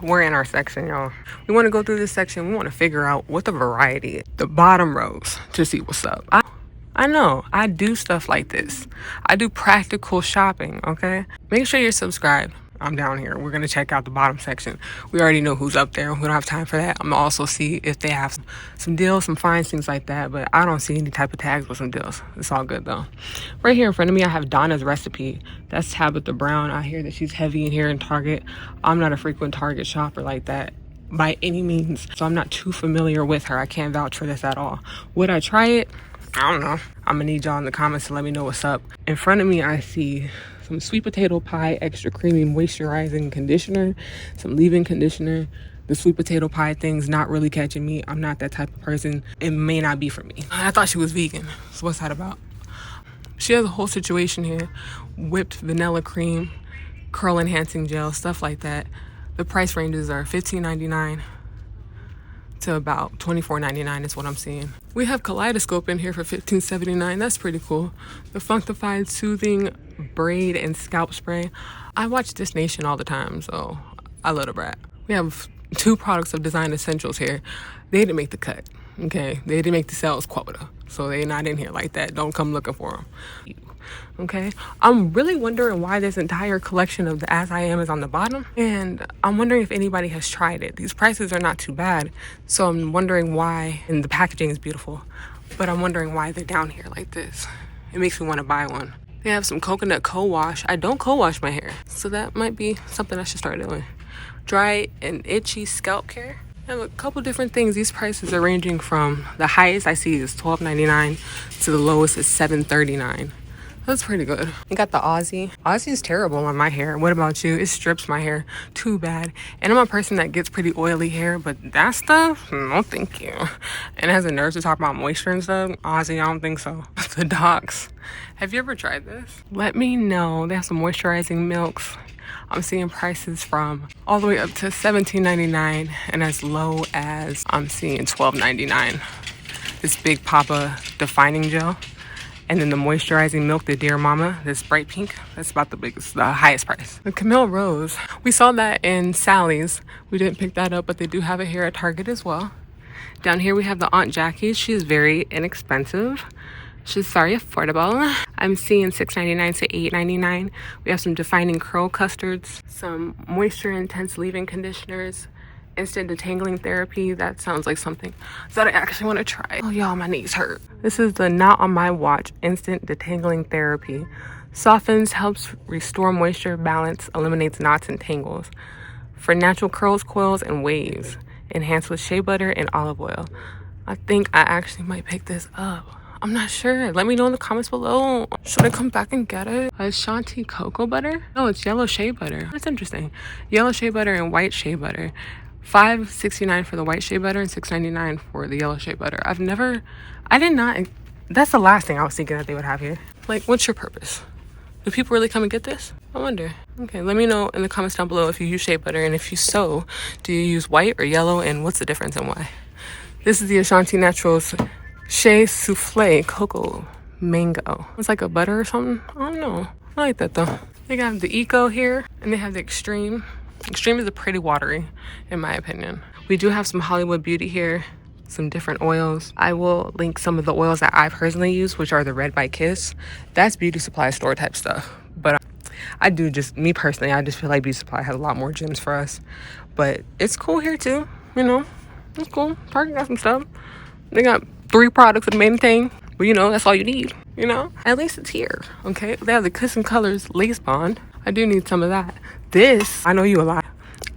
we're in our section, y'all. We want to go through this section. We want to figure out what the variety is. The bottom rows to see what's up. I know I do stuff like this. I do practical shopping, okay? Make sure you're subscribed. I'm down here. We're going to check out the bottom section. We already know who's up there. We don't have time for that. I'm going to also see if they have some deals, some finds, things like that. But I don't see any type of tags with some deals. It's all good, though. Right here in front of me, I have Donna's recipe. That's Tabitha Brown. I hear that she's heavy in here in Target. I'm not a frequent Target shopper like that by any means. So I'm not too familiar with her. I can't vouch for this at all. Would I try it? I don't know. I'm gonna need y'all in the comments to let me know what's up. In front of me, I see some sweet potato pie extra creamy moisturizing conditioner, some leave-in conditioner. The sweet potato pie thing's not really catching me. I'm not that type of person. It may not be for me. I thought she was vegan. So what's that about? She has a whole situation here. Whipped vanilla cream, curl enhancing gel, stuff like that. The price ranges are $15.99 to about $24.99 is what I'm seeing. We have Kaleidoscope in here for $15.79. That's pretty cool. The Functified Soothing Braid and Scalp Spray. I watch This Nation all the time, so I love the brat. We have 2 products of Design Essentials here. They didn't make the cut, okay? They didn't make the sales quota, so they're not in here like that. Don't come looking for them. Okay, I'm really wondering why this entire collection of the As I Am is on the bottom, and I'm wondering if anybody has tried it. These prices are not too bad, so I'm wondering why, and the packaging is beautiful, but I'm wondering why they're down here like this. It makes me want to buy one. They have some coconut co-wash. I don't co-wash my hair, so that might be something I should start doing. Dry and itchy scalp care. I have a couple different things. These prices are ranging from, the highest I see is $12.99 to the lowest is $7.39. That's pretty good. I got the Aussie. Aussie is terrible on my hair. What about you? It strips my hair too bad. And I'm a person that gets pretty oily hair, but that stuff, no thank you. And it has the nerve to talk about moisture and stuff. Aussie, I don't think so. The Docs. Have you ever tried this? Let me know. They have some moisturizing milks. I'm seeing prices from all the way up to $17.99 and as low as I'm seeing $12.99. This Big Papa defining gel. And then the moisturizing milk, the Dear Mama, this bright pink, that's about the highest price. The Camille Rose, we saw that in Sally's. We didn't pick that up, but they do have it here at Target as well. Down here we have the Aunt Jackie's. She's very inexpensive. She's very affordable. I'm seeing $6.99 to $8.99. We have some defining curl custards, some moisture intense leave-in conditioners, instant detangling therapy. That sounds like something that I actually want to try. Oh y'all, my knees hurt. This is the Not On My Watch instant detangling therapy. Softens, helps restore moisture, balance, eliminates knots and tangles. For natural curls, coils, and waves. Enhanced with shea butter and olive oil. I think I actually might pick this up. I'm not sure. Let me know in the comments below. Should I come back and get it? Ashanti cocoa butter? No, it's yellow shea butter. That's interesting. Yellow shea butter and white shea butter. $5.69 for the white shea butter and $6.99 for the yellow shea butter. That's the last thing I was thinking that they would have here. Like, what's your purpose? Do people really come and get this? I wonder. Okay, let me know in the comments down below if you use shea butter, and if you so, do you use white or yellow, and what's the difference and why? This is the Ashanti Naturals Shea Souffle Cocoa Mango. It's like a butter or something. I don't know. I like that though. They got the Eco here, and they have the Extreme. Extreme is a pretty watery, in my opinion. We do have some Hollywood Beauty here, some different oils. I will link some of the oils that I personally use, which are the Red by Kiss. That's beauty supply store type stuff. But me personally, I just feel like beauty supply has a lot more gems for us. But it's cool here too, you know. It's cool. Target got some stuff. They got 3 products of the main thing. Well, you know, that's all you need, you know? At least it's here, okay? They have the Kissing Colors Lace Bond. I do need some of that. This, I know you a lot.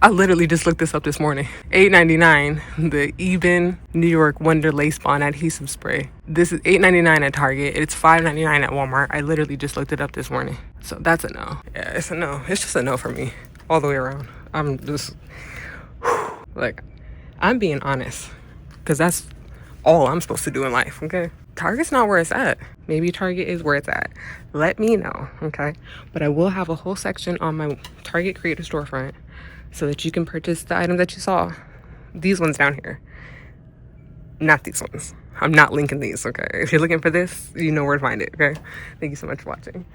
I literally just looked this up this morning. $8.99, the Even New York Wonder Lace Bond Adhesive Spray. This is $8.99 at Target. It's $5.99 at Walmart. I literally just looked it up this morning. So that's a no. Yeah, it's a no. It's just a no for me all the way around. I'm just, like, I'm being honest, because that's all I'm supposed to do in life, okay? Target's not where it's at. Maybe Target is where it's at. Let me know, okay? But I will have a whole section on my Target Creator storefront so that you can purchase the items that you saw. These ones down here. Not these ones. I'm not linking these, okay? If you're looking for this, you know where to find it, okay? Thank you so much for watching.